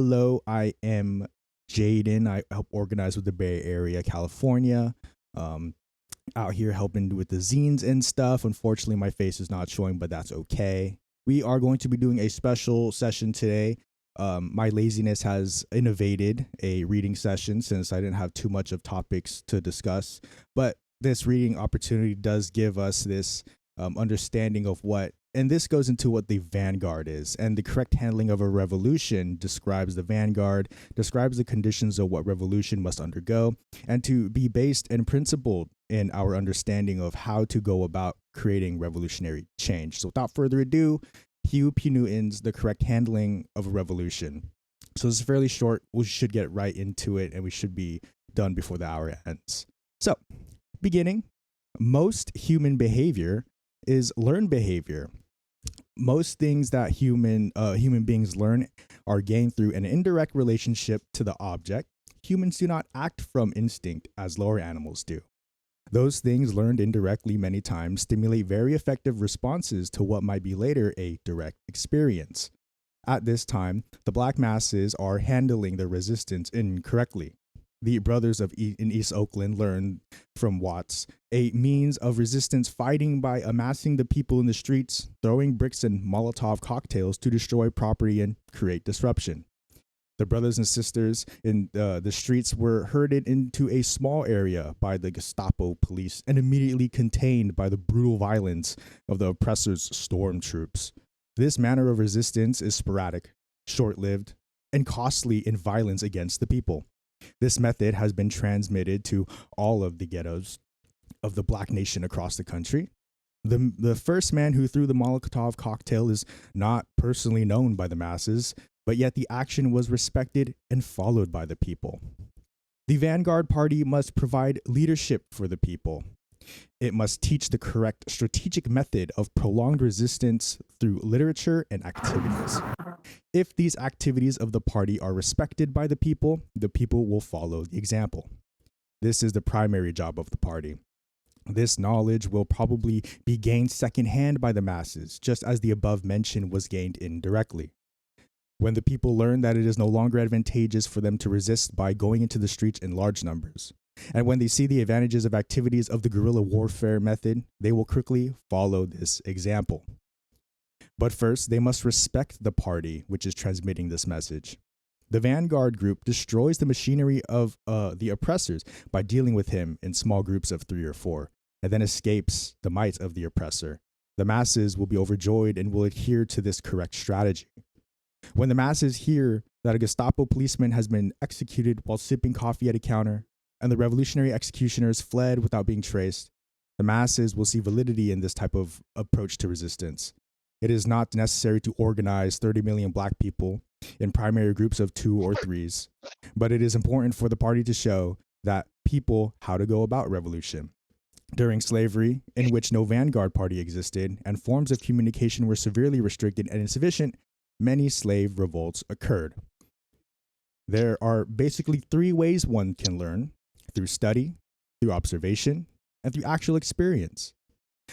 Hello, I am Jaden. I help organize with the Bay Area, California. Um, Out here helping with the zines and stuff. Unfortunately, my face is not showing, but that's okay. We are going to be doing a special session today. My laziness has innovated a reading session since I didn't have too much of topics to discuss. But this reading opportunity does give us this understanding of what, and this goes into what the vanguard is. And the correct handling of a revolution describes the vanguard, describes the conditions of what revolution must undergo, and to be based and principled in our understanding of how to go about creating revolutionary change. So without further ado, Huey P. Newton's The Correct Handling of a Revolution. So this is fairly short. We should get right into it, and we should be done before the hour ends. So, beginning, most human behavior is learned behavior. Most things that human beings learn are gained through an indirect relationship to the object. Humans do not act from instinct as lower animals do. Those things learned indirectly many times stimulate very effective responses to what might be later a direct experience. At this time, the black masses are handling the resistance incorrectly. The brothers in East Oakland learned from Watts a means of resistance fighting by amassing the people in the streets, throwing bricks and Molotov cocktails to destroy property and create disruption. The brothers and sisters in the streets were herded into a small area by the Gestapo police and immediately contained by the brutal violence of the oppressors' storm troops. This manner of resistance is sporadic, short-lived, and costly in violence against the people. This method has been transmitted to all of the ghettos of the black nation across the country. The first man who threw the Molotov cocktail is not personally known by the masses, but yet the action was respected and followed by the people. The vanguard party must provide leadership for the people. It must teach the correct strategic method of prolonged resistance through literature and activities. If these activities of the party are respected by the people will follow the example. This is the primary job of the party. This knowledge will probably be gained secondhand by the masses, just as the above mention was gained indirectly. When the people learn that it is no longer advantageous for them to resist by going into the streets in large numbers, and when they see the advantages of activities of the guerrilla warfare method, they will quickly follow this example. But first, they must respect the party which is transmitting this message. The vanguard group destroys the machinery of the oppressors by dealing with him in small groups of 3 or 4, and then escapes the might of the oppressor. The masses will be overjoyed and will adhere to this correct strategy. When the masses hear that a Gestapo policeman has been executed while sipping coffee at a counter, and the revolutionary executioners fled without being traced, the masses will see validity in this type of approach to resistance. It is not necessary to organize 30 million black people in primary groups of 2 or 3s, but it is important for the party to show that people how to go about revolution. During slavery, in which no vanguard party existed and forms of communication were severely restricted and insufficient, many slave revolts occurred. There are basically 3 ways one can learn: through study, through observation, and through actual experience.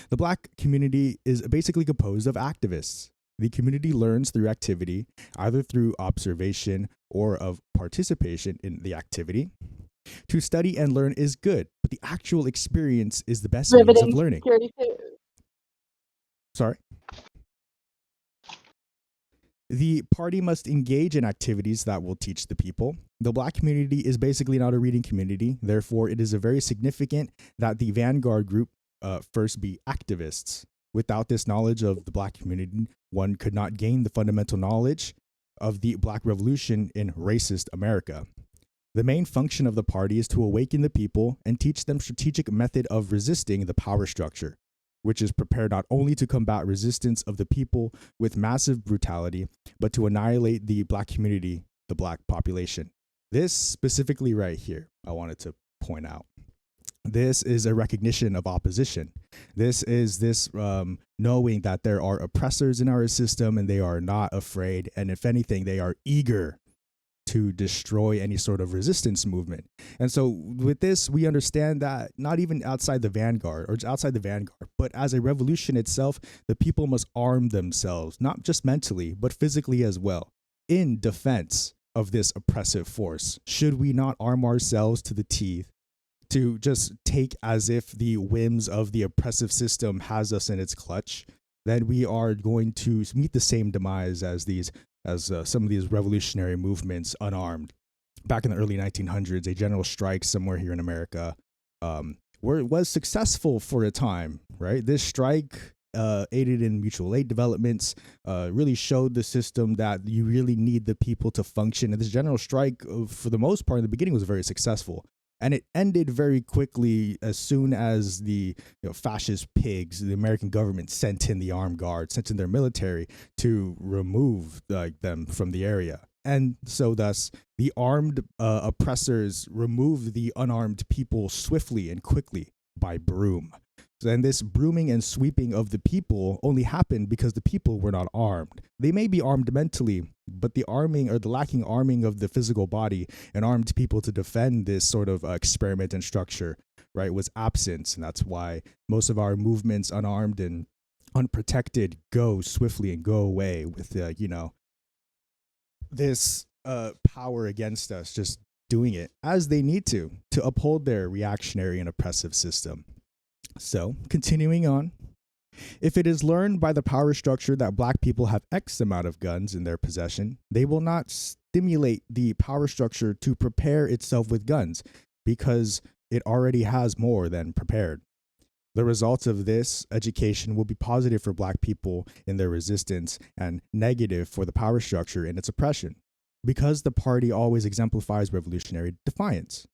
The black community is basically composed of activists. The community learns through activity, either through observation or of participation in the activity. To study and learn is good, but the actual experience is the best means of learning. Sorry. The party must engage in activities that will teach the people. The black community is basically not a reading community. Therefore, it is very significant that the vanguard group first be activists. Without this knowledge of the black community, one could not gain the fundamental knowledge of the black revolution in racist America. The main function of the party is to awaken the people and teach them strategic method of resisting the power structure, which is prepared not only to combat resistance of the people with massive brutality, but to annihilate the black community, the black population. This specifically right here, I wanted to point out. This is a recognition of opposition. This is knowing that there are oppressors in our system and they are not afraid. And if anything, they are eager to destroy any sort of resistance movement. And so with this, we understand that not even outside the vanguard, but as a revolution itself, the people must arm themselves, not just mentally, but physically as well, in defense of this oppressive force? Should we not arm ourselves to the teeth to just take as if the whims of the oppressive system has us in its clutch? Then we are going to meet the same demise as some of these revolutionary movements unarmed. Back in the early 1900s, a general strike somewhere here in America was successful for a time, right? This strike aided in mutual aid developments, really showed the system that you really need the people to function. And this general strike, for the most part, in the beginning was very successful. And it ended very quickly as soon as the fascist pigs, the American government, sent in the armed guard, sent in their military to remove them from the area. And so thus the armed oppressors removed the unarmed people swiftly and quickly by broom. And this brooming and sweeping of the people only happened because the people were not armed. They may be armed mentally, but the arming or the lacking arming of the physical body and armed people to defend this sort of experiment and structure, right, was absent. And that's why most of our movements, unarmed and unprotected, go swiftly and go away with, this power against us just doing it as they need to uphold their reactionary and oppressive system. So, continuing on, if it is learned by the power structure that black people have X amount of guns in their possession, they will not stimulate the power structure to prepare itself with guns because it already has more than prepared. The results of this education will be positive for black people in their resistance and negative for the power structure in its oppression, because the party always exemplifies revolutionary defiance.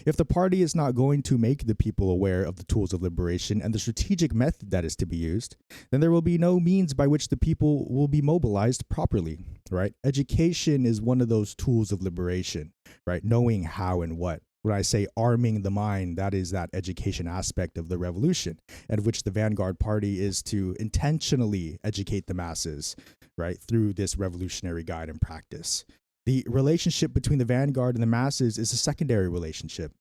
If the party is not going to make the people aware of the tools of liberation and the strategic method that is to be used, then there will be no means by which the people will be mobilized properly, right? Education is one of those tools of liberation, right? Knowing how and what. When I say arming the mind, that is that education aspect of the revolution, and which the vanguard party is to intentionally educate the masses, right, through this revolutionary guide and practice. The relationship between the vanguard and the masses is a secondary relationship.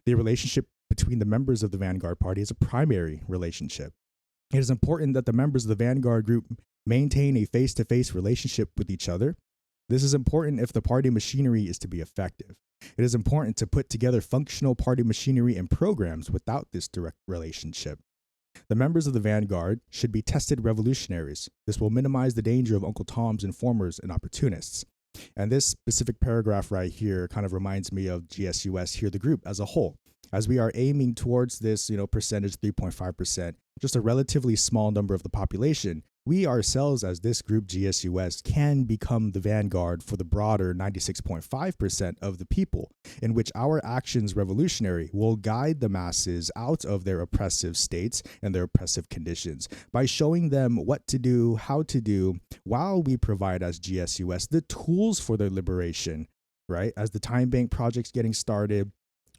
The relationship between the members of the vanguard party is a primary relationship. It is important that the members of the vanguard group maintain a face-to-face relationship with each other. This is important if the party machinery is to be effective. It is important to put together functional party machinery and programs without this direct relationship. The members of the vanguard should be tested revolutionaries. This will minimize the danger of Uncle Tom's informers and opportunists. And this specific paragraph right here kind of reminds me of GSUS here, the group as a whole. As we are aiming towards this, percentage, 3.5%, just a relatively small number of the population, we ourselves as this group GSUS can become the vanguard for the broader 96.5% of the people, in which our actions revolutionary will guide the masses out of their oppressive states and their oppressive conditions by showing them what to do, how to do, while we provide as GSUS the tools for their liberation, right? As the Time Bank project's getting started,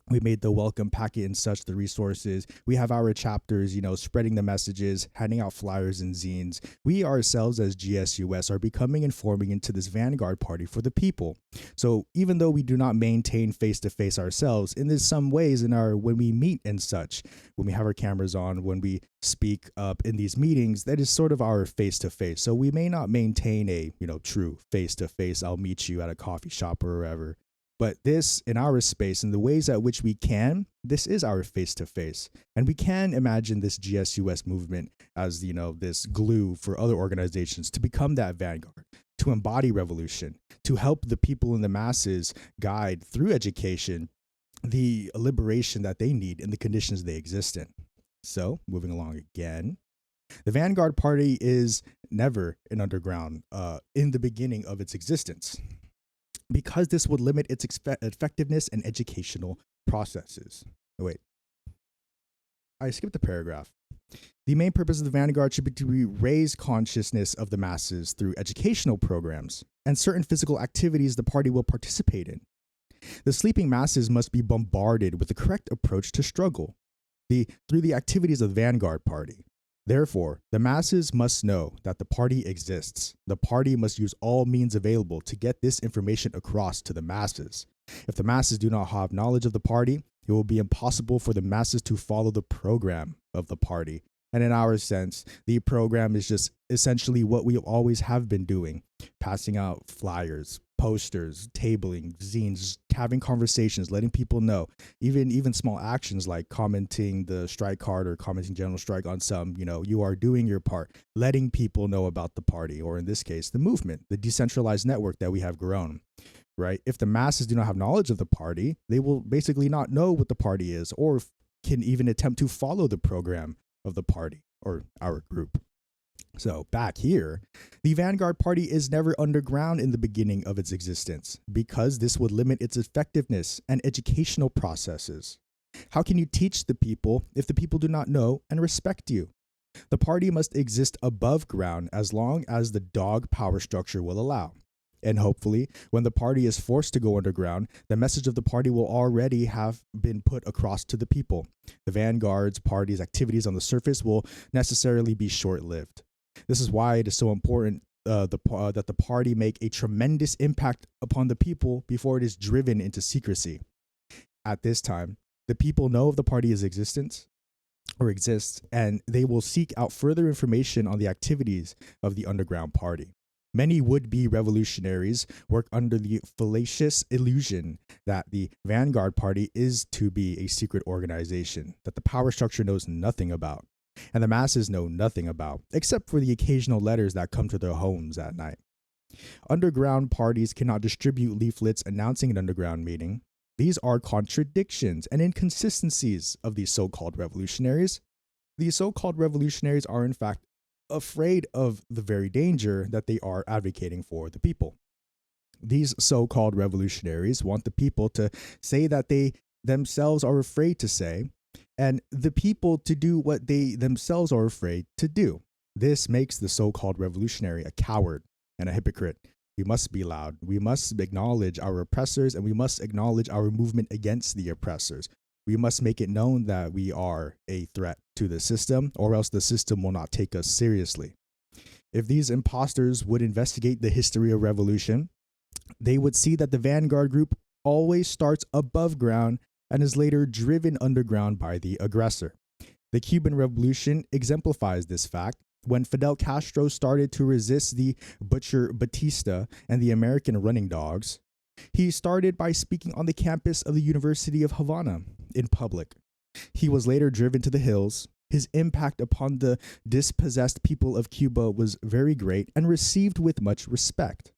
we made the welcome packet and such, the resources. We have our chapters, spreading the messages, handing out flyers and zines. We ourselves as GSUS are becoming and forming into this vanguard party for the people. So even though we do not maintain face-to-face ourselves, in some ways when we meet and such, when we have our cameras on, when we speak up in these meetings, that is sort of our face-to-face. So we may not maintain a, true face-to-face, I'll meet you at a coffee shop or wherever. But this, in our space, and the ways at which we can, this is our face-to-face. And we can imagine this GSUS movement as, this glue for other organizations to become that vanguard, to embody revolution, to help the people in the masses guide through education the liberation that they need in the conditions they exist in. So, moving along again. The vanguard party is never an underground in the beginning of its existence, because this would limit its effectiveness and educational processes. Oh, wait, I skipped a paragraph. The main purpose of the vanguard should be to raise consciousness of the masses through educational programs and certain physical activities the party will participate in. The sleeping masses must be bombarded with the correct approach to struggle through the activities of the vanguard party. Therefore, the masses must know that the party exists. The party must use all means available to get this information across to the masses. If the masses do not have knowledge of the party, it will be impossible for the masses to follow the program of the party. And in our sense, the program is just essentially what we always have been doing, passing out flyers, posters, tabling, zines, having conversations, letting people know, even small actions like commenting the strike card or commenting general strike on some, you are doing your part, letting people know about the party, or in this case, the movement, the decentralized network that we have grown, right? If the masses do not have knowledge of the party, they will basically not know what the party is or can even attempt to follow the program of the party or our group. So back here, the Vanguard Party is never underground in the beginning of its existence because this would limit its effectiveness and educational processes. How can you teach the people if the people do not know and respect you? The party must exist above ground as long as the dog power structure will allow. And hopefully, when the party is forced to go underground, the message of the party will already have been put across to the people. The Vanguard's party's activities on the surface will necessarily be short-lived. This is why it is so important that the party make a tremendous impact upon the people before it is driven into secrecy. At this time, the people know of the party's existence or exists, and they will seek out further information on the activities of the underground party. Many would-be revolutionaries work under the fallacious illusion that the Vanguard Party is to be a secret organization that the power structure knows nothing about, and the masses know nothing about, except for the occasional letters that come to their homes at night. Underground parties cannot distribute leaflets announcing an underground meeting. These are contradictions and inconsistencies of these so-called revolutionaries. These so-called revolutionaries are, in fact, afraid of the very danger that they are advocating for the people. These so-called revolutionaries want the people to say that they themselves are afraid to say, and the people to do what they themselves are afraid to do. This makes the so-called revolutionary a coward and a hypocrite. We must be loud. We must acknowledge our oppressors, and we must acknowledge our movement against the oppressors. We must make it known that we are a threat to the system, or else the system will not take us seriously. If these imposters would investigate the history of revolution, they would see that the Vanguard group always starts above ground and is later driven underground by the aggressor. The Cuban Revolution exemplifies this fact. When Fidel Castro started to resist the butcher Batista and the American running dogs, he started by speaking on the campus of the University of Havana in public. He was later driven to the hills. His impact upon the dispossessed people of Cuba was very great and received with much respect.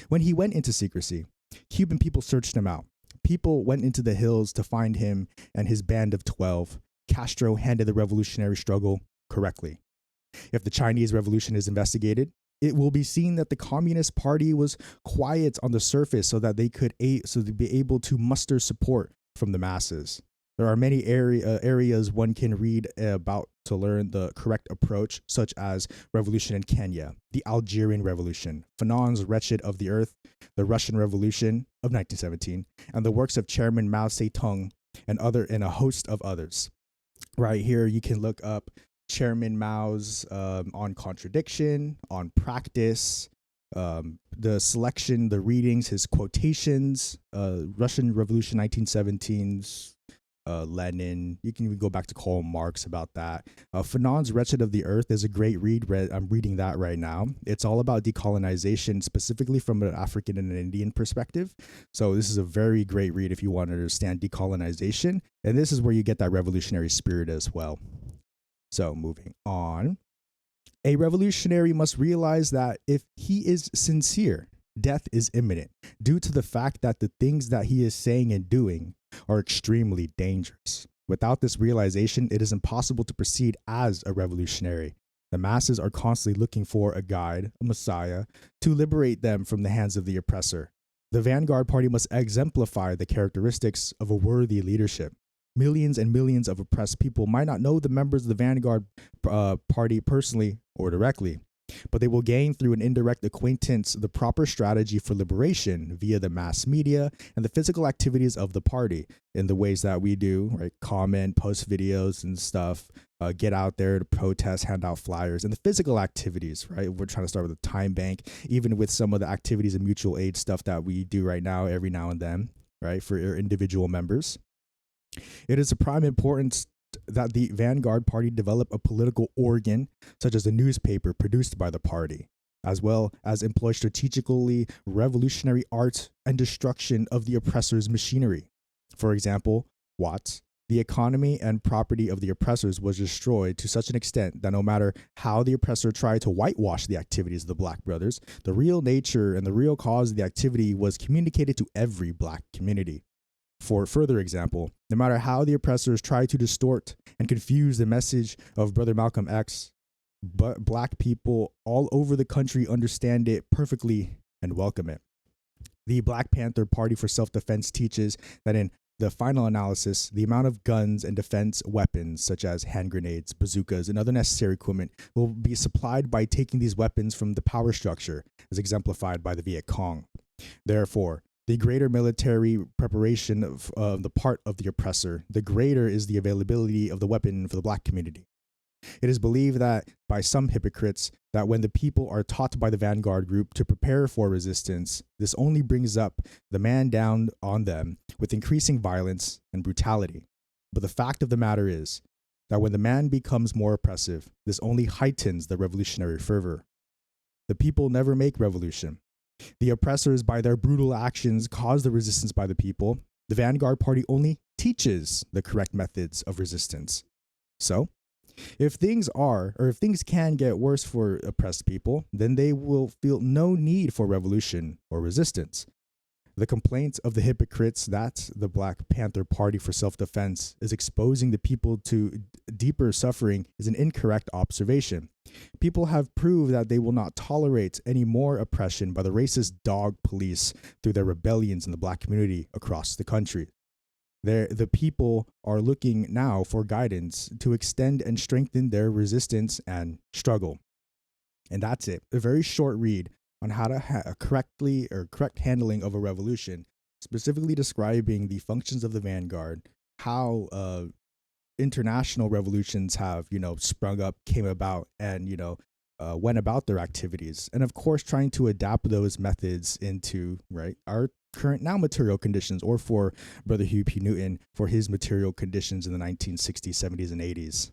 When he went into secrecy, Cuban people searched him out. People went into the hills to find him and his band of 12. Castro handled the revolutionary struggle correctly. If the Chinese Revolution is investigated, it will be seen that the Communist Party was quiet on the surface so that they'd be able to muster support from the masses. There are many areas one can read about to learn the correct approach, such as revolution in Kenya, the Algerian Revolution, Fanon's Wretched of the Earth, the Russian Revolution of 1917, and the works of Chairman Mao Zedong and a host of others. Right here, you can look up Chairman Mao's on contradiction, on practice, the selection, the readings, his quotations, Russian Revolution 1917's Lenin. You can even go back to Karl Marx about that. Fanon's Wretched of the Earth is a great read. I'm reading that right now. It's all about decolonization, specifically from an African and an Indian perspective. So this is a very great read if you want to understand decolonization. And this is where you get that revolutionary spirit as well. So moving on, a revolutionary must realize that if he is sincere, death is imminent due to the fact that the things that he is saying and doing are extremely dangerous. Without this realization, it is impossible to proceed as a revolutionary. The masses are constantly looking for a guide, a messiah, to liberate them from the hands of the oppressor. The Vanguard Party must exemplify the characteristics of a worthy leadership. Millions and millions of oppressed people might not know the members of the Vanguard Party personally or directly, but they will gain through an indirect acquaintance the proper strategy for liberation via the mass media and the physical activities of the party in the ways that we do, right? Comment, post videos and stuff, get out there to protest, hand out flyers, and the physical activities, right? We're trying to start with a time bank, even with some of the activities and mutual aid stuff that we do right now, every now and then, right? For your individual members. It is of prime importance that the Vanguard Party develop a political organ, such as a newspaper produced by the party. as well as employ strategically revolutionary art and destruction of the oppressor's machinery. For example, Watts, the economy and property of the oppressors was destroyed to such an extent that no matter how the oppressor tried to whitewash the activities of the Black brothers, the real nature and the real cause of the activity was communicated to every Black community. For further example, no matter how the oppressors tried to distort and confuse the message of Brother Malcolm X, but Black people all over the country understand it perfectly and welcome it. The Black Panther Party for Self-Defense teaches that in the final analysis, the amount of guns and defense weapons, such as hand grenades, bazookas, and other necessary equipment, will be supplied by taking these weapons from the power structure, as exemplified by the Viet Cong. Therefore, the greater military preparation of the part of the oppressor, the greater is the availability of the weapon for the Black community. It is believed that by some hypocrites that when the people are taught by the vanguard group to prepare for resistance, this only brings up the man down on them with increasing violence and brutality. But the fact of the matter is that when the man becomes more oppressive, this only heightens the revolutionary fervor. The people never make revolution. The oppressors, by their brutal actions, cause the resistance by the people. The vanguard party only teaches the correct methods of resistance. So, if things can get worse for oppressed people, then they will feel no need for revolution or resistance. The complaint of the hypocrites that the Black Panther Party for Self-Defense is exposing the people to deeper suffering is an incorrect observation. People have proved that they will not tolerate any more oppression by the racist dog police through their rebellions in the Black community across the country. The people are looking now for guidance to extend and strengthen their resistance and struggle. And that's it. A very short read on how to correct handling of a revolution, specifically describing the functions of the vanguard, how international revolutions have, sprung up, came about, and, went about their activities. And of course, trying to adapt those methods into, our current now material conditions, or for Brother Huey P. Newton for his material conditions in the 1960s, 70s, and 80s.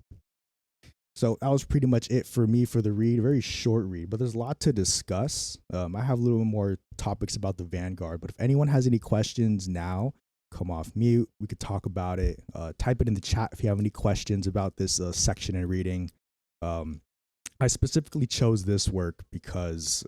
So that was pretty much it for me for the read. A very short read, but there's a lot to discuss. I have a little more topics about the vanguard, but if anyone has any questions now, come off mute. We could talk about it. Type it in the chat if you have any questions about this section and reading. I specifically chose this work because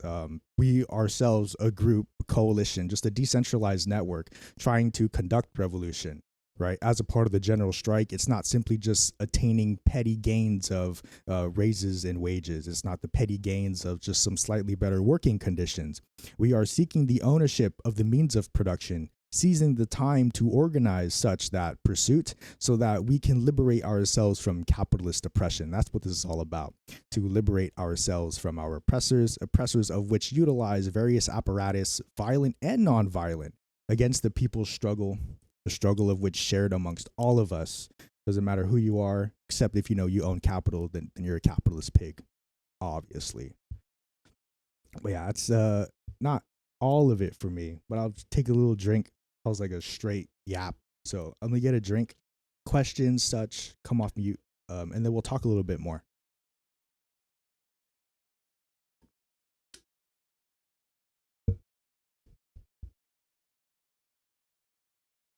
we ourselves, a group, a coalition, just a decentralized network trying to conduct revolution, right? As a part of the general strike, it's not simply just attaining petty gains of raises in wages. It's not the petty gains of just some slightly better working conditions. We are seeking the ownership of the means of production, seizing the time to organize such that pursuit so that we can liberate ourselves from capitalist oppression. That's what this is all about, to liberate ourselves from our oppressors of which utilize various apparatus, violent and non-violent, against the people's struggle, the struggle of which shared amongst all of us. Doesn't matter who you are, except if you own capital, then you're a capitalist pig, obviously. But yeah, it's not all of it for me, but I'll take a little drink. I was like a straight yap. So I'm gonna get a drink. Questions, such, come off mute, and then we'll talk a little bit more.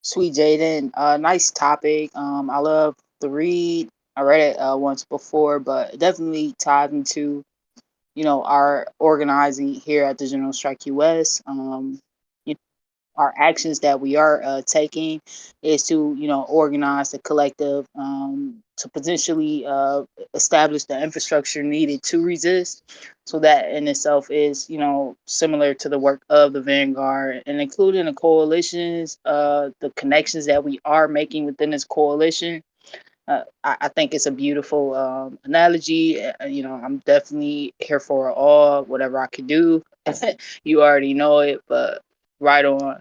Sweet Jaden, nice topic. I love the read. I read it once before, but it definitely tied into our organizing here at the General Strike US. Our actions that we are taking is to organize the collective to potentially establish the infrastructure needed to resist. So that in itself is similar to the work of the vanguard, and including the coalitions, the connections that we are making within this coalition. I think it's a beautiful analogy. I'm definitely here for it all, whatever I can do. You already know it, but right on.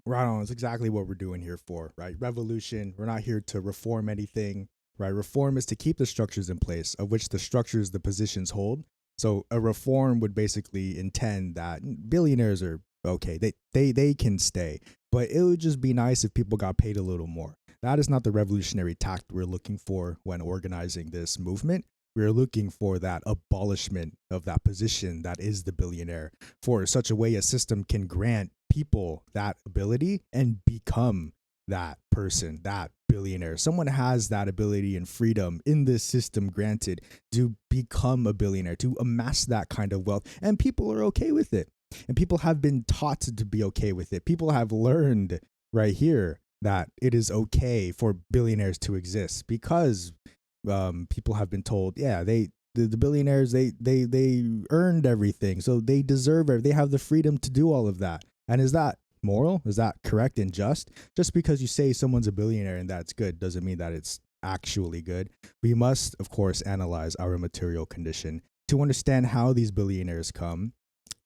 Right on. It's exactly what we're doing here for, right? Revolution. We're not here to reform anything, right? Reform is to keep the structures in place, of which the structures the positions hold. So a reform would basically intend that billionaires are okay. They can stay, but it would just be nice if people got paid a little more. That is not the revolutionary tact we're looking for when organizing this movement. We're looking for that abolishment of that position that is the billionaire, for such a way a system can grant people that ability and become that person, that billionaire. Someone has that ability and freedom in this system granted to become a billionaire, to amass that kind of wealth, and people are okay with it. And people have been taught to be okay with it. People have learned right here that it is okay for billionaires to exist because people have been told, yeah, the billionaires they earned everything, so they deserve it. They have the freedom to do all of that. And is that moral? Is that correct and just? Just because you say someone's a billionaire and that's good doesn't mean that it's actually good. We must, of course, analyze our material condition to understand how these billionaires come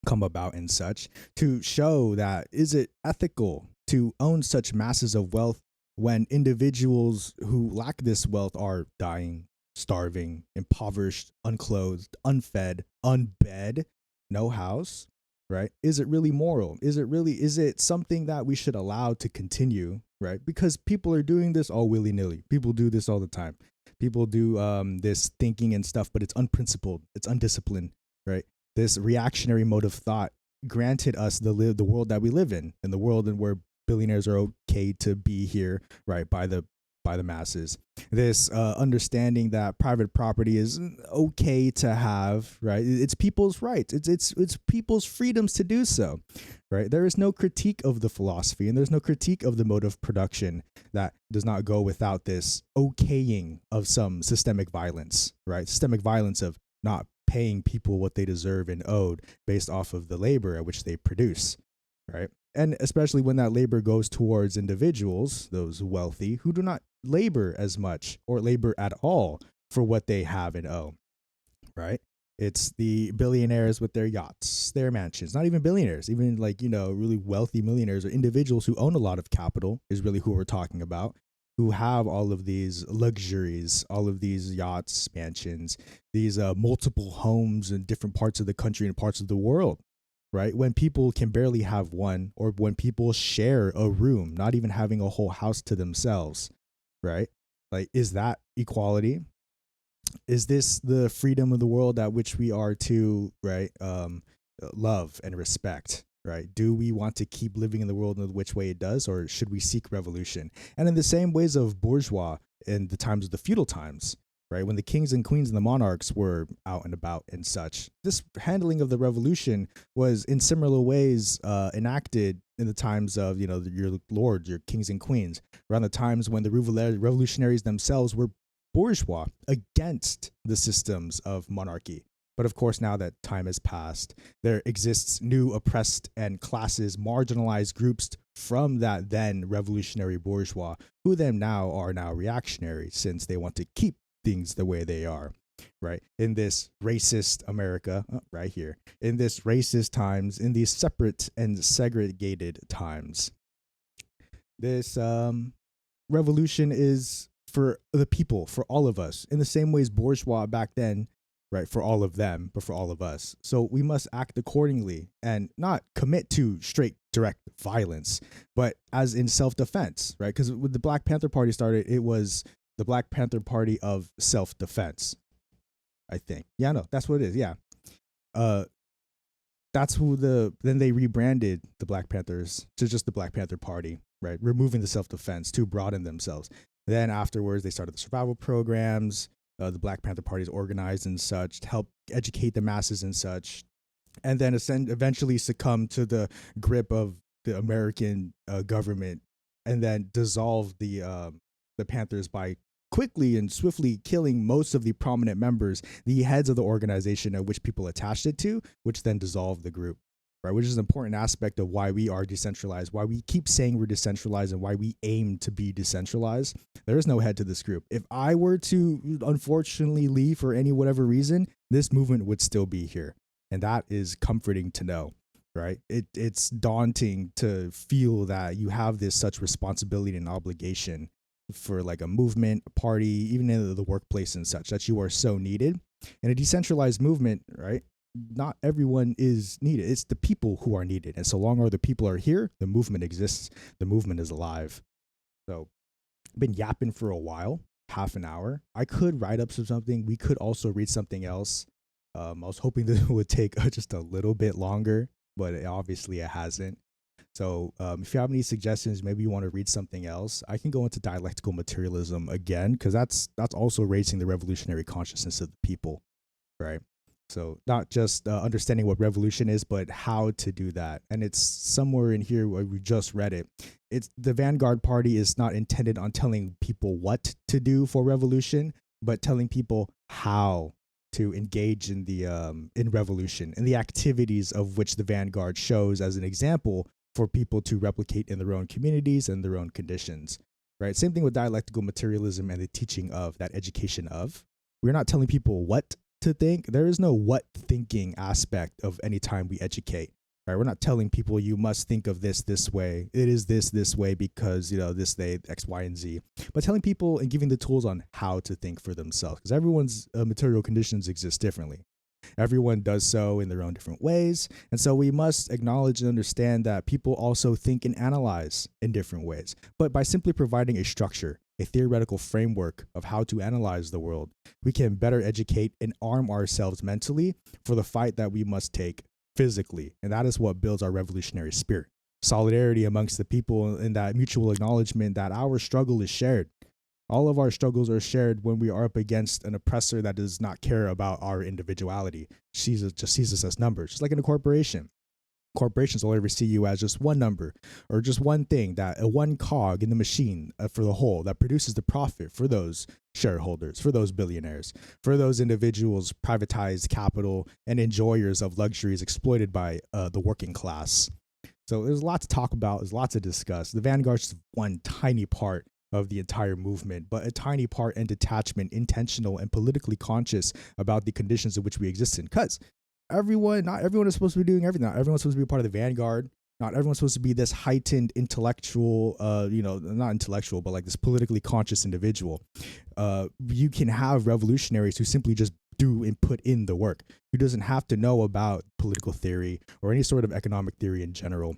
about and such, to show that is it ethical to own such masses of wealth when individuals who lack this wealth are dying, starving, impoverished, unclothed, unfed, unbed, no house, right? Is it really moral? Is it something that we should allow to continue, right? Because people are doing this all willy-nilly. People do this all the time. People do this thinking and stuff, but it's unprincipled, it's undisciplined, right? This reactionary mode of thought granted us the world that we live in the world and where billionaires are okay to be here, right, by the masses. This understanding that private property is okay to have, right? It's people's rights. It's people's freedoms to do so, right? There is no critique of the philosophy, and there's no critique of the mode of production that does not go without this okaying of some systemic violence, right? Systemic violence of not paying people what they deserve and owed based off of the labor at which they produce, right? And especially when that labor goes towards individuals, those wealthy, who do not labor as much or labor at all for what they have and owe, right? It's the billionaires with their yachts, their mansions, not even billionaires, even like, really wealthy millionaires or individuals who own a lot of capital is really who we're talking about, who have all of these luxuries, all of these yachts, mansions, these multiple homes in different parts of the country and parts of the world, right? When people can barely have one, or when people share a room, not even having a whole house to themselves, right? Like, is that equality? Is this the freedom of the world at which we are to, right, love and respect? Right? Do we want to keep living in the world in which way it does, or should we seek revolution? And in the same ways of bourgeois in the times of the feudal times, right, when the kings and queens and the monarchs were out and about and such, this handling of the revolution was in similar ways enacted in the times of, your lords, your kings and queens, around the times when the revolutionaries themselves were bourgeois against the systems of monarchy. But of course, now that time has passed, there exists new oppressed and classes, marginalized groups from that then revolutionary bourgeois, who then are now reactionary, since they want to keep things the way they are, right? In this racist America, right here, in this racist times, in these separate and segregated times, this revolution is for the people, for all of us, in the same ways bourgeois back then, right, for all of them, but for all of us. So we must act accordingly and not commit to straight, direct violence, but as in self-defense, right? Because when the Black Panther Party started, it was the Black Panther Party of self-defense, I think. Yeah, no, that's what it is. Yeah. That's who then they rebranded the Black Panthers to just the Black Panther Party, right? Removing the self-defense to broaden themselves. Then afterwards, they started the survival programs. The Black Panther Party is organized and such to help educate the masses and such, and then eventually succumb to the grip of the American government, and then dissolve the Panthers by quickly and swiftly killing most of the prominent members, the heads of the organization at which people attached it to, which then dissolved the group. Right, which is an important aspect of why we are decentralized, why we keep saying we're decentralized, and why we aim to be decentralized. There is no head to this group. If I were to unfortunately leave for any whatever reason, this movement would still be here. And that is comforting to know, right? It's daunting to feel that you have this such responsibility and obligation for like a movement, a party, even in the workplace and such, that you are so needed. In a decentralized movement, right, not everyone is needed. It's the people who are needed. And so long as the people are here, the movement exists. The movement is alive. So I've been yapping for a while. half an hour. I could write up something. We could also read something else. I was hoping this would take just a little bit longer, but obviously it hasn't. So if you have any suggestions, maybe you want to read something else, I can go into dialectical materialism again, because that's also raising the revolutionary consciousness of the people, right? So not just understanding what revolution is, but how to do that. And it's somewhere in here where we just read it. It's the Vanguard Party is not intended on telling people what to do for revolution, but telling people how to engage in the in revolution and the activities of which the Vanguard shows as an example for people to replicate in their own communities and their own conditions. Right. Same thing with dialectical materialism and the teaching of that education of. We're not telling people what to think. There is no what thinking aspect of any time we educate. Right? We're not telling people you must think of this way. It is this way because this they X, Y, and Z. But telling people and giving the tools on how to think for themselves, because everyone's material conditions exist differently. Everyone does so in their own different ways, and so we must acknowledge and understand that people also think and analyze in different ways. But by simply providing a structure, a theoretical framework of how to analyze the world, we can better educate and arm ourselves mentally for the fight that we must take physically. And that is what builds our revolutionary spirit. Solidarity amongst the people and that mutual acknowledgement that our struggle is shared. All of our struggles are shared when we are up against an oppressor that does not care about our individuality. Just sees us as numbers, just like in a corporation. Corporations will ever see you as just one number or just one thing, that one cog in the machine for the whole that produces the profit for those shareholders, for those billionaires, for those individuals, privatized capital and enjoyers of luxuries exploited by the working class. So there's a lot to talk about. There's lots to discuss. The Vanguard is one tiny part of the entire movement, but a tiny part and detachment, intentional and politically conscious about the conditions in which we exist in. Because not everyone is supposed to be doing everything. Not everyone's supposed to be a part of the Vanguard. Not everyone's supposed to be this heightened intellectual, not intellectual, but like this politically conscious individual. You can have revolutionaries who simply just do and put in the work, who doesn't have to know about political theory or any sort of economic theory in general.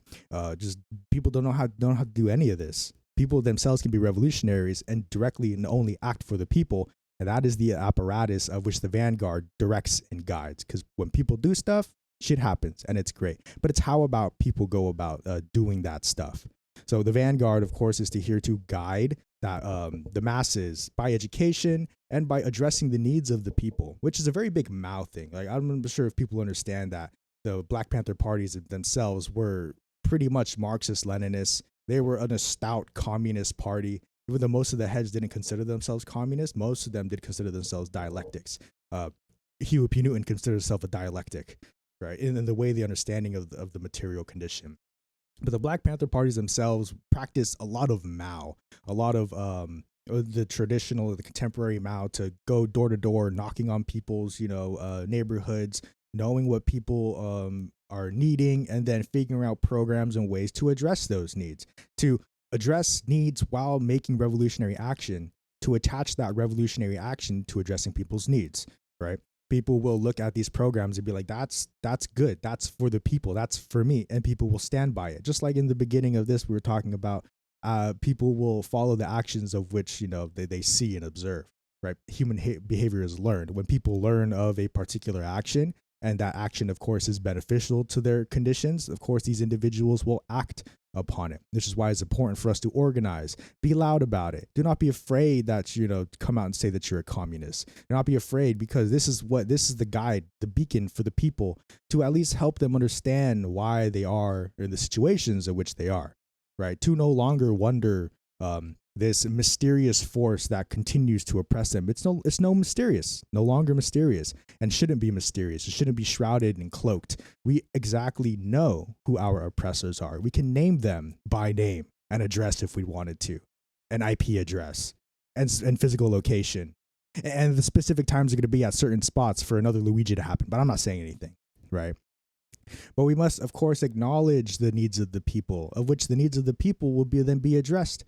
Just people don't know how to do any of this. People themselves can be revolutionaries and directly and only act for the people. And that is the apparatus of which the Vanguard directs and guides. Because when people do stuff, shit happens and it's great. But it's how about people go about doing that stuff. So the Vanguard, of course, is here to guide that the masses by education and by addressing the needs of the people, which is a very big mouth thing. Like, I'm not sure if people understand that the Black Panther parties themselves were pretty much Marxist-Leninists. They were a stout communist party. Even though most of the heads didn't consider themselves communists, most of them did consider themselves dialectics. Huey P. Newton considered himself a dialectic, right? In the way the understanding of the material condition. But the Black Panther parties themselves practice a lot of Mao, a lot of the traditional, the contemporary Mao, to go door to door, knocking on people's neighborhoods, knowing what people are needing, and then figuring out programs and ways to address those needs, to address needs while making revolutionary action, to attach that revolutionary action to addressing people's needs, right? People will look at these programs and be like, that's good. That's for the people. That's for me. And people will stand by it. Just like in the beginning of this, we were talking about people will follow the actions of which, they see and observe, right? Human behavior is learned. When people learn of a particular action, and that action, of course, is beneficial to their conditions, of course, these individuals will act upon it. This is why it's important for us to organize, be loud about it. Do not be afraid that, come out and say that you're a communist. Do not be afraid, because this is the guide, the beacon for the people, to at least help them understand why they are in the situations in which they are, right? To no longer wonder this mysterious force that continues to oppress them. It's no longer mysterious, and shouldn't be mysterious. It shouldn't be shrouded and cloaked. We exactly know who our oppressors are. We can name them by name and address if we wanted to, an IP address and physical location. And the specific times are going to be at certain spots for another Luigi to happen, but I'm not saying anything, right? But we must, of course, acknowledge the needs of the people, of which the needs of the people will be addressed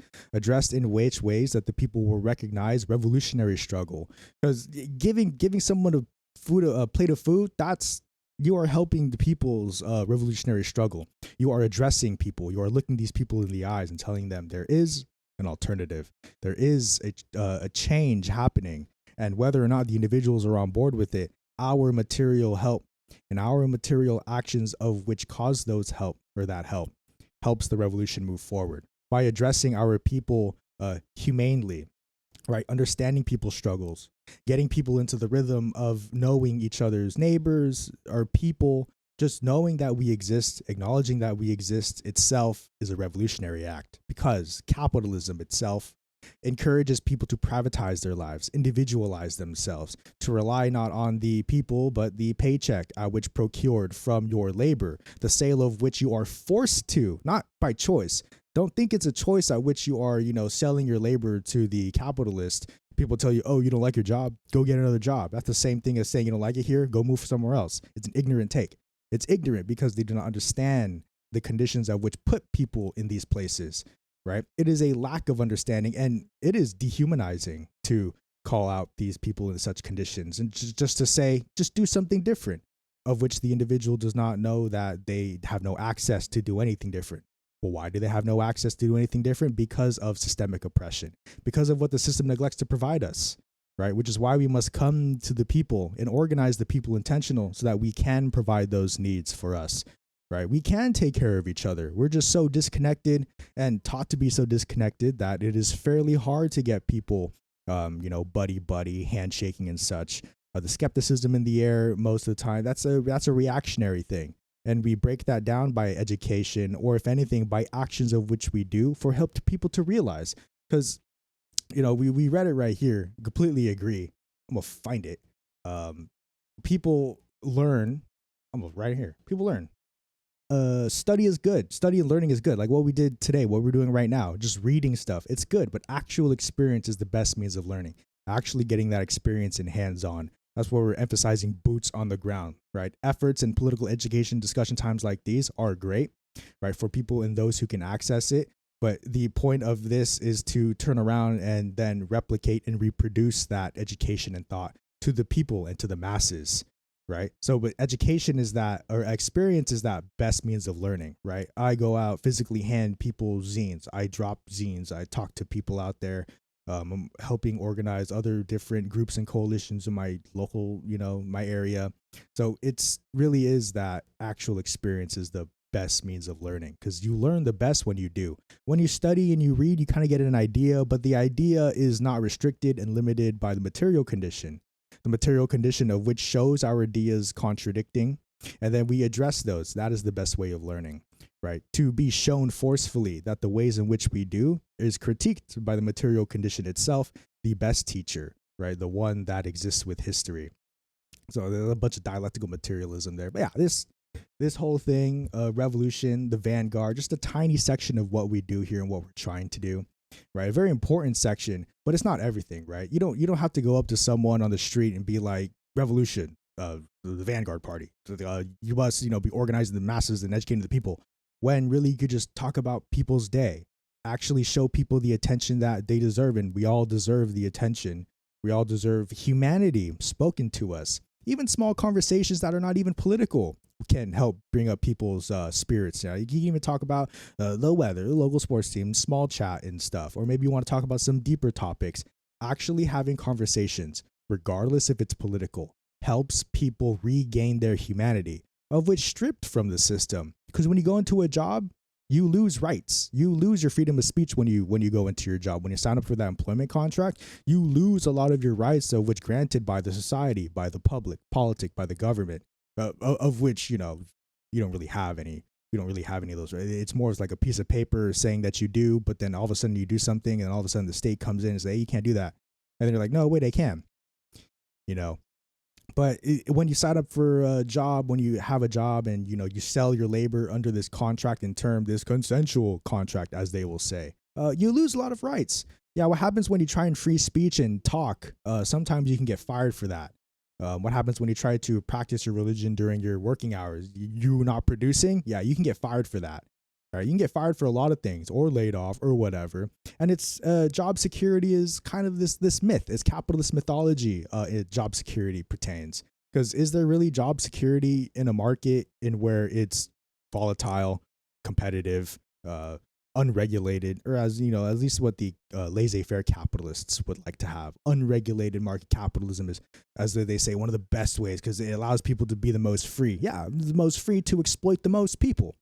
in which ways that the people will recognize revolutionary struggle. Because giving someone a plate of food, you are helping the people's revolutionary struggle. You are addressing people. You are looking these people in the eyes and telling them there is an alternative. There is a change happening, and whether or not the individuals are on board with it, our material help and our material actions of which cause those help or that help helps the revolution move forward by addressing our people humanely, right? Understanding people's struggles, getting people into the rhythm of knowing each other's neighbors, our people, just knowing that we exist, acknowledging that we exist itself is a revolutionary act because capitalism itself encourages people to privatize their lives, individualize themselves, to rely not on the people, but the paycheck which procured from your labor, the sale of which you are forced to, not by choice. Don't think it's a choice at which you are, selling your labor to the capitalist. People tell you, oh, you don't like your job, go get another job. That's the same thing as saying you don't like it here, go move somewhere else. It's an ignorant take. It's ignorant because they do not understand the conditions at which put people in these places, right? It is a lack of understanding, and it is dehumanizing to call out these people in such conditions and just to say, just do something different, of which the individual does not know that they have no access to do anything different. Well, why do they have no access to do anything different? Because of systemic oppression, because of what the system neglects to provide us, right? Which is why we must come to the people and organize the people intentional so that we can provide those needs for us, right? We can take care of each other. We're just so disconnected and taught to be so disconnected that it is fairly hard to get people, buddy, handshaking and such. The skepticism in the air most of the time, that's a reactionary thing. And we break that down by education, or if anything, by actions of which we do for help people to realize. Because, we read it right here, completely agree. I'm going to find it. People learn, right here. People learn. Study is good. Study and learning is good. Like what we did today, what we're doing right now, just reading stuff. It's good, but actual experience is the best means of learning. Actually getting that experience in hands-on. That's where we're emphasizing boots on the ground, right? Efforts in political education discussion times like these are great, right? For people and those who can access it. But the point of this is to turn around and then replicate and reproduce that education and thought to the people and to the masses, right? So, but education is that, or experience is that best means of learning, right? I go out, physically hand people zines. I drop zines. I talk to people out there. I'm helping organize other different groups and coalitions in my local, my area. So it's really is that actual experience is the best means of learning, because you learn the best when you do. When you study and you read, you kind of get an idea, but the idea is not restricted and limited by the material condition of which shows our ideas contradicting, and then we address those. That is the best way of learning, right? To be shown forcefully that the ways in which we do is critiqued by the material condition itself, the best teacher, right? The one that exists with history. So there's a bunch of dialectical materialism there. But yeah, this whole thing, revolution, the vanguard, just a tiny section of what we do here and what we're trying to do, right? A very important section, but it's not everything, right? You don't have to go up to someone on the street and be like, revolution, the vanguard party. You must, be organizing the masses and educating the people, when really you could just talk about people's day, actually show people the attention that they deserve. And we all deserve the attention. We all deserve humanity spoken to us. Even small conversations that are not even political can help bring up people's spirits. You can even talk about the weather, the local sports team, small chat and stuff. Or maybe you want to talk about some deeper topics. Actually having conversations, regardless if it's political, helps people regain their humanity, of which stripped from the system. Because when you go into a job, you lose rights. You lose your freedom of speech when you go into your job. When you sign up for that employment contract, you lose a lot of your rights, of which granted by the society, by the public, politic, by the government, of which you don't really have any. We don't really have any of those. Right? It's more like a piece of paper saying that you do, but then all of a sudden you do something, and all of a sudden the state comes in and says, hey, you can't do that, and then you're like, no, wait, I can. But when you sign up for a job, when you have a job and, you sell your labor under this contract and term, this consensual contract, as they will say, you lose a lot of rights. Yeah, what happens when you try and free speech and talk? Sometimes you can get fired for that. What happens when you try to practice your religion during your working hours? You not producing? Yeah, you can get fired for that. All right, you can get fired for a lot of things, or laid off, or whatever. And it's job security is kind of this myth. It's capitalist mythology. Job security pertains, because is there really job security in a market in where it's volatile, competitive, unregulated, or as you know, at least what the laissez-faire capitalists would like to have. Unregulated market capitalism is, as they say, one of the best ways because it allows people to be the most free. Yeah, the most free to exploit the most people,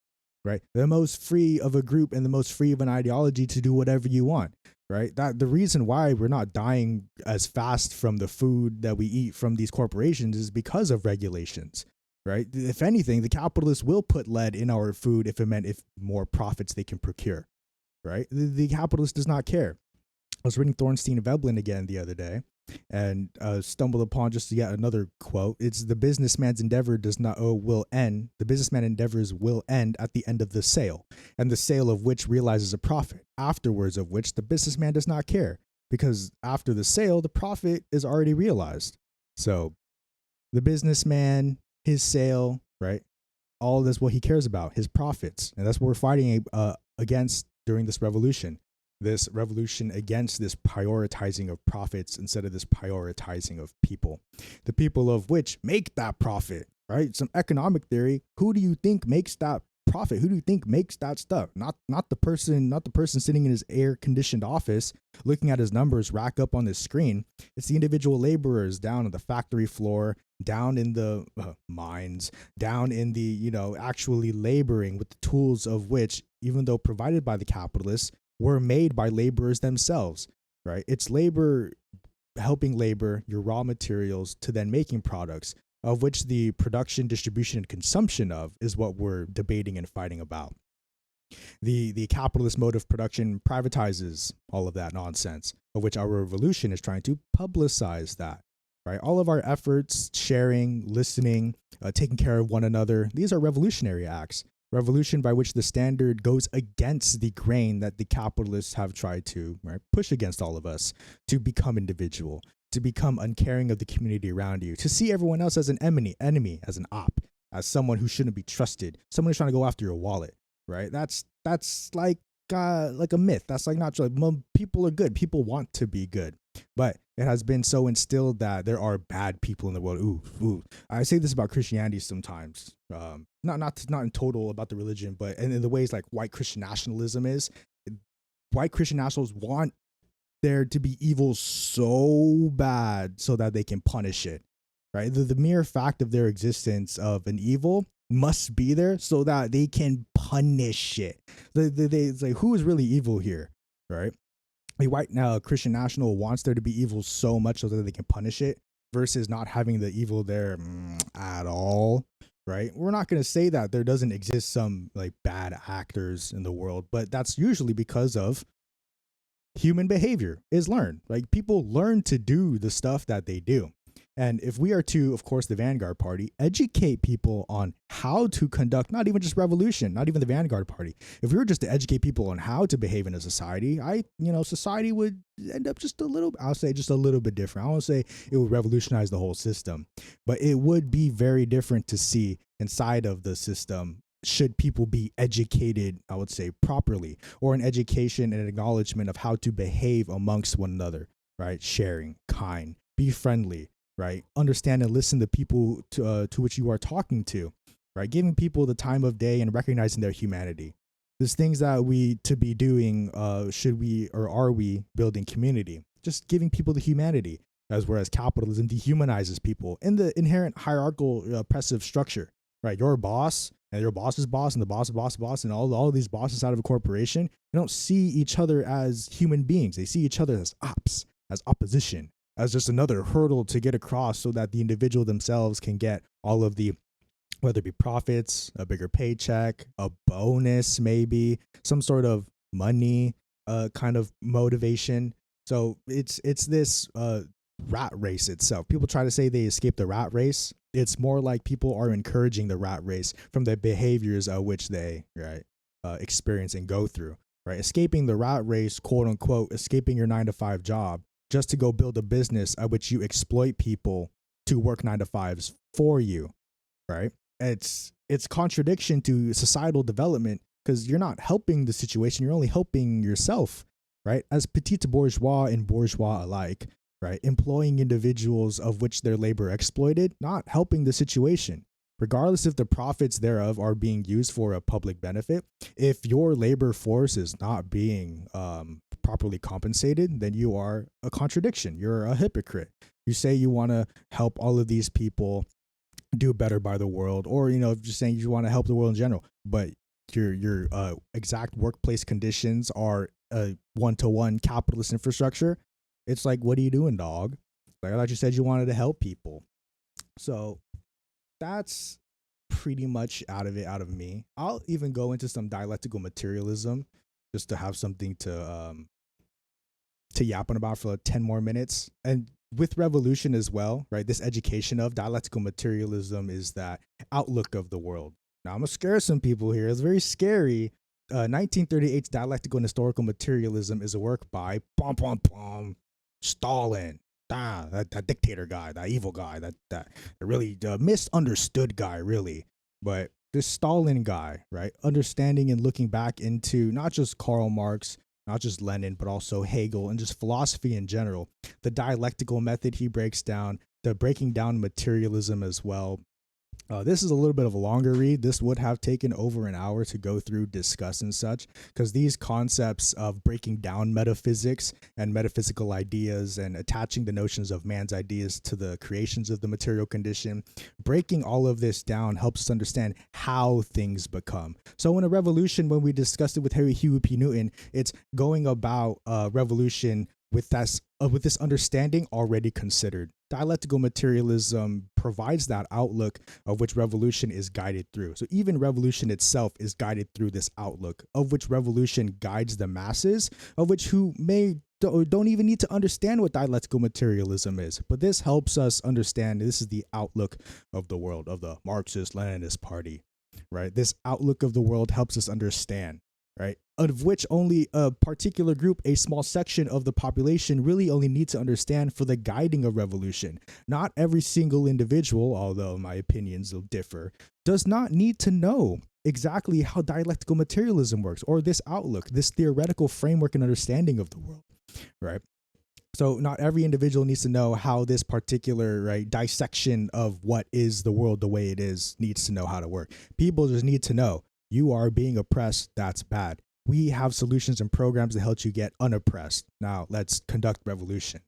right? The most free of a group and the most free of an ideology to do whatever you want, right? That the reason why we're not dying as fast from the food that we eat from these corporations is because of regulations, right? If anything, the capitalists will put lead in our food if more profits they can procure, right? The capitalist does not care. I was reading Thornstein and Veblen again the other day and stumbled upon just yet another quote. It's the businessman's endeavor does not will end. The businessman endeavors will end at the end of the sale, and the sale of which realizes a profit. Afterwards of which the businessman does not care because after the sale, the profit is already realized. So the businessman, his sale, right? All this what he cares about, his profits, and that's what we're fighting against during this revolution. This revolution against this prioritizing of profits instead of this prioritizing of people. The people of which make that profit, right? Some economic theory. Who do you think makes that profit? Who do you think makes that stuff? Not the person sitting in his air-conditioned office looking at his numbers rack up on the screen. It's the individual laborers down on the factory floor, down in the mines, down in the, actually laboring with the tools of which, even though provided by the capitalists, were made by laborers themselves, right? It's labor helping labor your raw materials to then making products, of which the production, distribution, and consumption of is what we're debating and fighting about. The capitalist mode of production privatizes all of that nonsense, of which our revolution is trying to publicize that, right? All of our efforts, sharing, listening, taking care of one another, these are revolutionary acts. Revolution by which the standard goes against the grain that the capitalists have tried to push against all of us, to become individual, to become uncaring of the community around you, to see everyone else as an enemy, as an op, as someone who shouldn't be trusted, someone who's trying to go after your wallet, right? That's like a myth. That's like not true. Like, people are good. People want to be good, but it has been so instilled that there are bad people in the world. Ooh. I say this about Christianity sometimes. Not in total about the religion, but in the ways like white Christian nationalism is. White Christian nationalists want there to be evil so bad so that they can punish it, right? The mere fact of their existence of an evil must be there so that they can punish it. It's like, who is really evil here, right? The white Christian national wants there to be evil so much so that they can punish it versus not having the evil there at all, right? We're not going to say that there doesn't exist some like bad actors in the world, but that's usually because of human behavior is learned. Like, people learn to do the stuff that they do. And if we are to, of course, the Vanguard Party, educate people on how to conduct, not even just revolution, not even the Vanguard Party. If we were just to educate people on how to behave in a society, society would end up just a little bit different. I won't say it would revolutionize the whole system, but it would be very different to see inside of the system should people be educated, I would say, properly, or an education and an acknowledgement of how to behave amongst one another, right? Sharing, kind, be friendly, right? Understand and listen to people to which you are talking to, right? Giving people the time of day and recognizing their humanity. There's things that we to be doing. Should we or are we building community? Just giving people the humanity, whereas capitalism dehumanizes people in the inherent hierarchical oppressive structure, right? Your boss and your boss's boss and the boss and all of these bosses out of a corporation, they don't see each other as human beings. They see each other as ops, as opposition, as just another hurdle to get across so that the individual themselves can get all of the, whether it be profits, a bigger paycheck, a bonus, maybe some sort of money kind of motivation. So it's this rat race itself. People try to say they escaped the rat race. It's more like people are encouraging the rat race from the behaviors which they experience and go through. Right, escaping the rat race, quote unquote, escaping your 9-to-5 job just to go build a business at which you exploit people to work 9-to-5s for you. Right, it's contradiction to societal development because you're not helping the situation. You're only helping yourself. Right, as petite bourgeois and bourgeois alike. Right, employing individuals of which their labor exploited, not helping the situation. regardless if the profits thereof are being used for a public benefit. If your labor force is not being properly compensated, then you are a contradiction. You're a hypocrite. You say you want to help all of these people do better by the world, or just saying you want to help the world in general, but your exact workplace conditions are a one-to-one capitalist infrastructure. It's like, what are you doing, dog? Like, I thought you said you wanted to help people. So that's pretty much out of me. I'll even go into some dialectical materialism just to have something to yap on about for like 10 more minutes. And with revolution as well, right? This education of dialectical materialism is that outlook of the world. Now, I'm gonna scare some people here. It's very scary. 1938's Dialectical and Historical Materialism is a work by Stalin. That dictator guy, that evil guy, that really misunderstood guy, really. But this Stalin guy, right? Understanding and looking back into not just Karl Marx, not just Lenin, but also Hegel and just philosophy in general. The dialectical method he breaks down, the breaking down materialism as well. This is a little bit of a longer read. This would have taken over an hour to go through, discuss, and such, because these concepts of breaking down metaphysics and metaphysical ideas and attaching the notions of man's ideas to the creations of the material condition, breaking all of this down helps us understand how things become. So in a revolution, when we discussed it with Huey P. Newton, it's going about revolution with this understanding already considered. Dialectical materialism provides that outlook of which revolution is guided through. So even revolution itself is guided through this outlook of which revolution guides the masses, of which who don't even need to understand what dialectical materialism is. But this helps us understand this is the outlook of the world of the Marxist-Leninist party, right? This outlook of the world helps us understand, right? Of which only a particular group, a small section of the population really only need to understand for the guiding of revolution. Not every single individual, although my opinions will differ, does not need to know exactly how dialectical materialism works or this outlook, this theoretical framework and understanding of the world, right? So not every individual needs to know how this particular dissection of what is the world the way it is needs to know how to work. People just need to know you are being oppressed. That's bad. We have solutions and programs that help you get unoppressed. Now let's conduct revolution,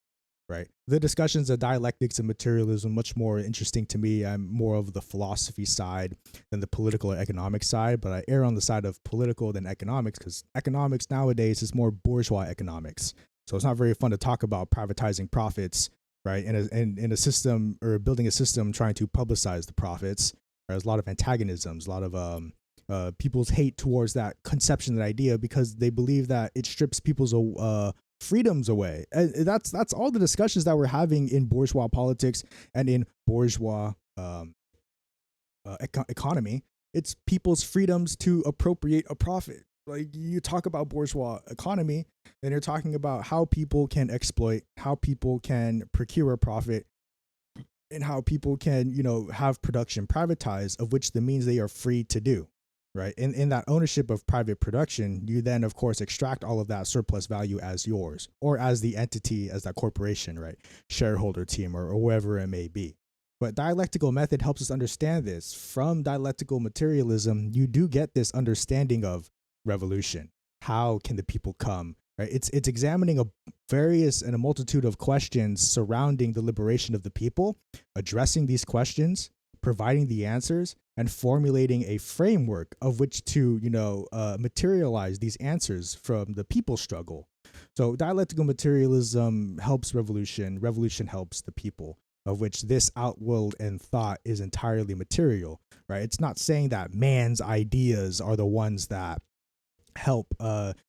right? The discussions of dialectics and materialism much more interesting to me. I'm more of the philosophy side than the political or economic side, but I err on the side of political than economics because economics nowadays is more bourgeois economics. So it's not very fun to talk about privatizing profits, right? In a system or building a system trying to publicize the profits. There's a lot of antagonisms, a lot of people's hate towards that conception, that idea, because they believe that it strips people's freedoms away. And that's all the discussions that we're having in bourgeois politics and in bourgeois economy. It's people's freedoms to appropriate a profit. Like, you talk about bourgeois economy, and you're talking about how people can exploit, how people can procure a profit, and how people can, have production privatized, of which the means they are free to do. Right. In that ownership of private production, you then, of course, extract all of that surplus value as yours or as the entity, as that corporation, right? Shareholder team or whoever it may be. But dialectical method helps us understand this. From dialectical materialism, you do get this understanding of revolution. How can the people come? Right? It's examining a multitude of questions surrounding the liberation of the people, addressing these questions, providing the answers, and formulating a framework of which to, materialize these answers from the people struggle. So dialectical materialism helps revolution. Revolution helps the people, of which this outworld and thought is entirely material, right? It's not saying that man's ideas are the ones that help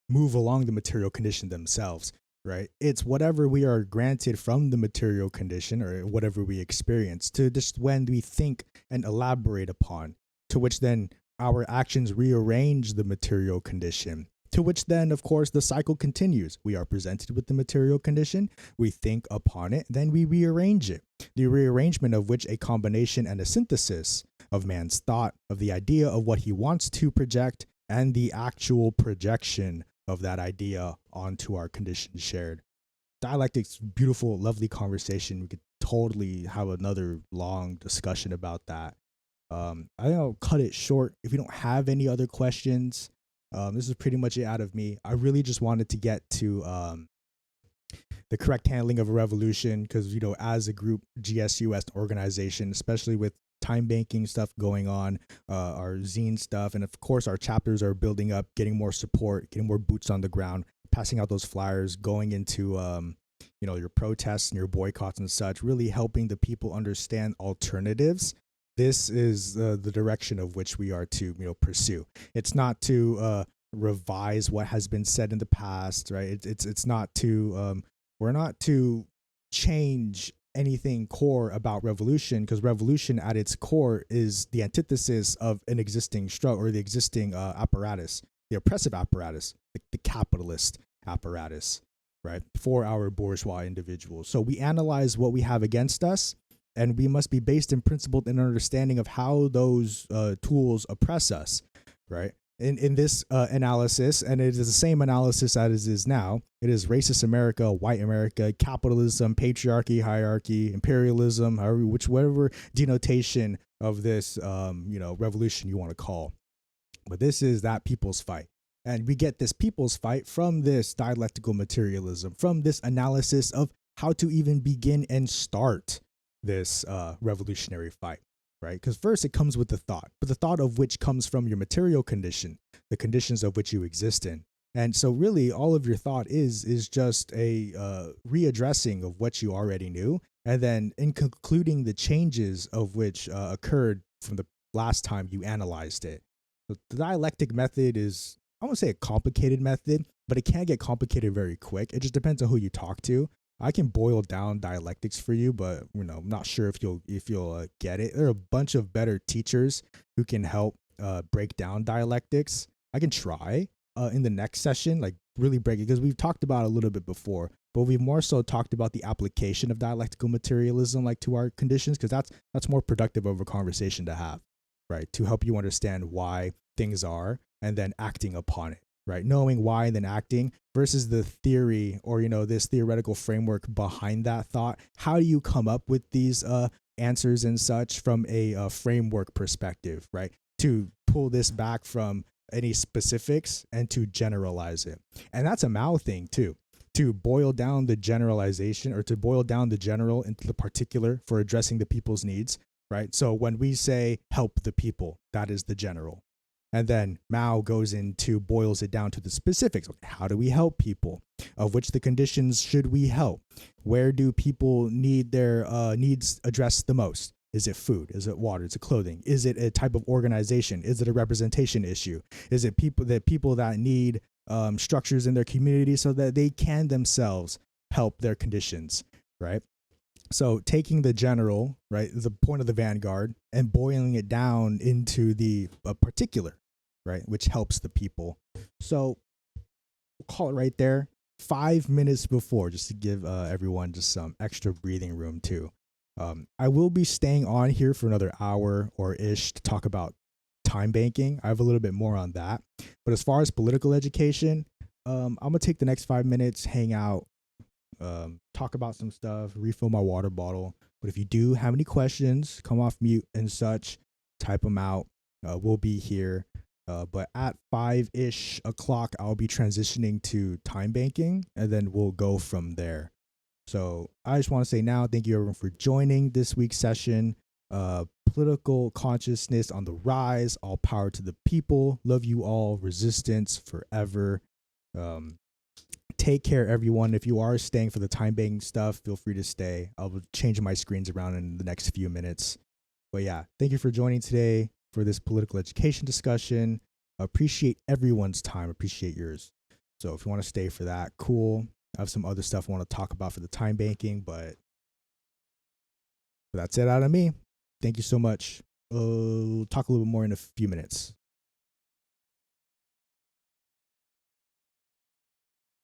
move along the material condition themselves, right? It's whatever we are granted from the material condition or whatever we experience to just when we think and elaborate upon, to which then our actions rearrange the material condition, to which then, of course, the cycle continues. We are presented with the material condition, we think upon it, then we rearrange it. The rearrangement of which a combination and a synthesis of man's thought, of the idea of what he wants to project, and the actual projection of that idea onto our condition shared. Dialectics, beautiful, lovely conversation. We could totally have another long discussion about that. I think I'll cut it short. If you don't have any other questions, this is pretty much it out of me. I really just wanted to get to the correct handling of a revolution because, as a group, GSUS organization, especially with time banking stuff going on, our zine stuff, and of course our chapters are building up, getting more support, getting more boots on the ground, passing out those flyers, going into your protests and your boycotts and such, really helping the people understand alternatives. This is the direction of which we are to pursue. It's not to revise what has been said in the past, right? It's not to we're not to change anything core about revolution, because revolution at its core is the antithesis of an existing struggle or the existing apparatus, the oppressive apparatus, the capitalist apparatus, right, for our bourgeois individuals. So we analyze what we have against us, and we must be based and principled in understanding of how those tools oppress us, right? In this analysis, and it is the same analysis as it is now. It is racist America, white America, capitalism, patriarchy, hierarchy, imperialism, whatever denotation of this revolution you want to call. But this is that people's fight. And we get this people's fight from this dialectical materialism, from this analysis of how to even begin and start this revolutionary fight, right? Because first it comes with the thought, but the thought of which comes from your material condition, the conditions of which you exist in. And so really all of your thought is just a readdressing of what you already knew, and then in concluding the changes of which occurred from the last time you analyzed it. So the dialectic method is, I won't say a complicated method, but it can get complicated very quick. It just depends on who you talk to. I can boil down dialectics for you, but I'm not sure if you'll get it. There are a bunch of better teachers who can help break down dialectics. I can try in the next session, like really break it, because we've talked about it a little bit before, but we've more so talked about the application of dialectical materialism, like to our conditions, because that's more productive of a conversation to have, right? To help you understand why things are and then acting upon it. Right, knowing why and then acting versus the theory or this theoretical framework behind that thought. How do you come up with these answers and such from a framework perspective, right? To pull this back from any specifics and to generalize it, and that's a Mao thing too. To boil down the generalization or to boil down the general into the particular for addressing the people's needs, right? So when we say help the people, that is the general. And then Mao boils it down to the specifics. How do we help people? Of which the conditions should we help? Where do people need their needs addressed the most? Is it food? Is it water? Is it clothing? Is it a type of organization? Is it a representation issue? Is it people that need structures in their community so that they can themselves help their conditions, right? So taking the general, right, the point of the vanguard, and boiling it down into the particular, right, which helps the people. So we'll call it right there. 5 minutes before, just to give everyone just some extra breathing room too. I will be staying on here for another hour or ish to talk about time banking. I have a little bit more on that. But as far as political education, I'm going to take the next 5 minutes, hang out, talk about some stuff, refill my water bottle. But if you do have any questions, come off mute and such, type them out. We'll be here. But at 5-ish o'clock, I'll be transitioning to time banking, and then we'll go from there. So I just want to say now, thank you everyone for joining this week's session. Political consciousness on the rise, all power to the people. Love you all. Resistance forever. Take care, everyone. If you are staying for the time banking stuff, feel free to stay. I'll change my screens around in the next few minutes. But yeah, thank you for joining today for this political education discussion. Appreciate everyone's time. Appreciate yours. So if you want to stay for that, cool. I have some other stuff I want to talk about for the time banking, but that's it out of me. Thank you so much. Talk a little bit more in a few minutes.